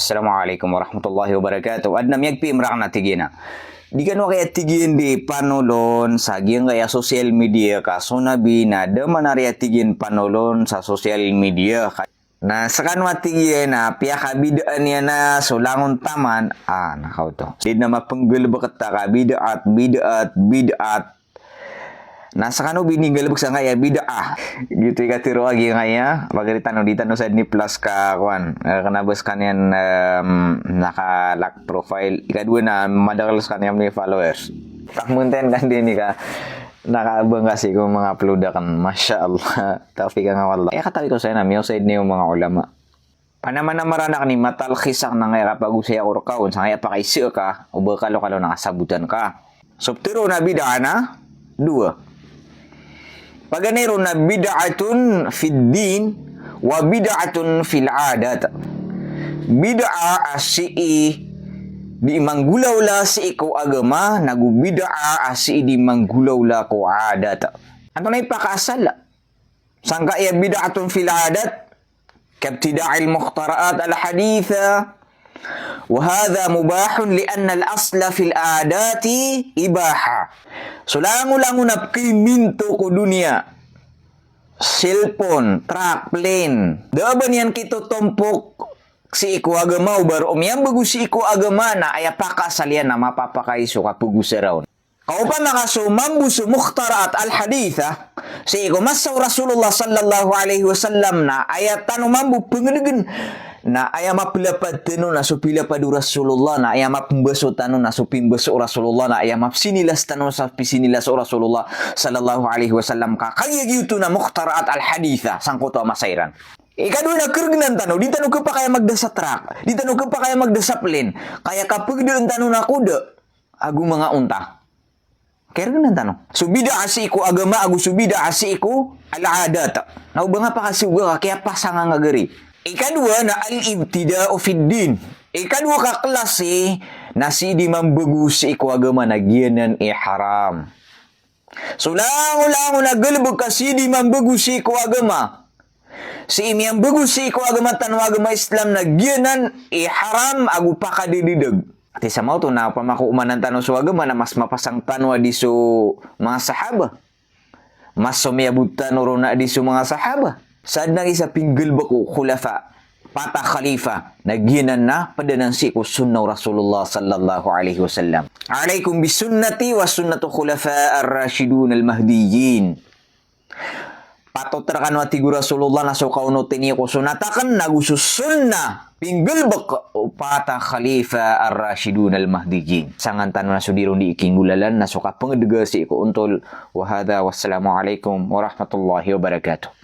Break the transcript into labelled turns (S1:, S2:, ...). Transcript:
S1: Assalamualaikum warahmatullahi wabarakatuh. Adna miyagpi imrak na tigina. Di kan kaya tigin di panolon sa kaya social media ka. So nabi na daman na tigin panolon sa social media ka. Na sa kanwa tigin na piya kabidaan niya na sulangon taman. Nakaw to. Di na mapanggal bakat ka bidaat. Nasa kano binigalbog sa ngaya bida gitu ka tiro agi ngaya pagalitan no dito no sa ni plus ka kwan kanabas kanyan naka lock profile ikadua na madagalos kanyan ni followers tak munten kan din ka nakaabang kasi kung mga upload kan masyaallah tawfik nga wallah katawi ko sa na miyo side niyo mga ulama panaman na marana ni matal khisak na ngaya kapag usaya ko kaon sa ngaya pa kaisi ka o bakalo nakasabutan ka subtiro na bida na dua paganero na bid'atun fid din wa bid'atun fil adat. Bid'a asi di manggulaw la si ikaw agama nagu bid'a asi di manggulaw la ko adat. Ato na ipakasal. Sangka ya bid'atun fil adat kabtida'il mukhtara'at al haditha وهذا مباح لأن الأصل في العادات إباحة sulangu-langu napki minto ko dunia cellphone, truck, plane daban yan kito tompok si iku agama ubar yang bagus si iku agama na aya pakasalian na mapapakaiso kapugus raon kaupan nakasumambu su mukhtarat al-haditha si iku masaw Rasulullah sallallahu alaihi wasallam na ayat tanumambu pengedegen na aya mapilapad tanu na supila padu Rasulullah na aya mapembeso tanu na supimbeso Rasulullah na aya mapsinilas tanu sa pisinilas Rasulullah sallallahu alaihi wasallam ka kaya gitu na mukhtarat al haditha sangkoto masairan ikadua na kergenan tanu di tanu ka pa kaya magdasa truck di tanu ka pa kaya magdasa plane kaya kapag deun tanu na kuda agu mga unta kergenan tanu subida asiku agama agu subida asiku al adat na ubanga pa kasi uga kaya pasanga ngageri ikadua na al-ibtida'u fid din. Ikadua ka klase na si di mambagus iku agama na giyanan haram. Sulango-lango na galbog ka si di mambagus iku agama. Si imi ang bagus iku agama tanwa agama Islam na giyanan haram agu pa kadididag. At isa mo to na pamakuumanan tanong sa agama na mas mapasang tanwa di so mga sahaba. Mas sumiyabutan uro na di so mga sahaba. Saad nang isa pinggil bako khulafa patah khalifa naginan na padanansi ko sunnaw Rasulullah sallallahu alaihi wasallam alaikum bisunnati wa sunnatu khulafa ar-rashidun al-mahdiyyin patotrakan wa tigu Rasulullah na so kauno tini ko sunatakan nagusus sunna pinggil bako patah khalifa ar-rashidun al-mahdiyyin sangantan na sudirun di ikinggulalan na so kapangedega si ko untol wa hadha wassalamu alaikum warahmatullahi wabarakatuh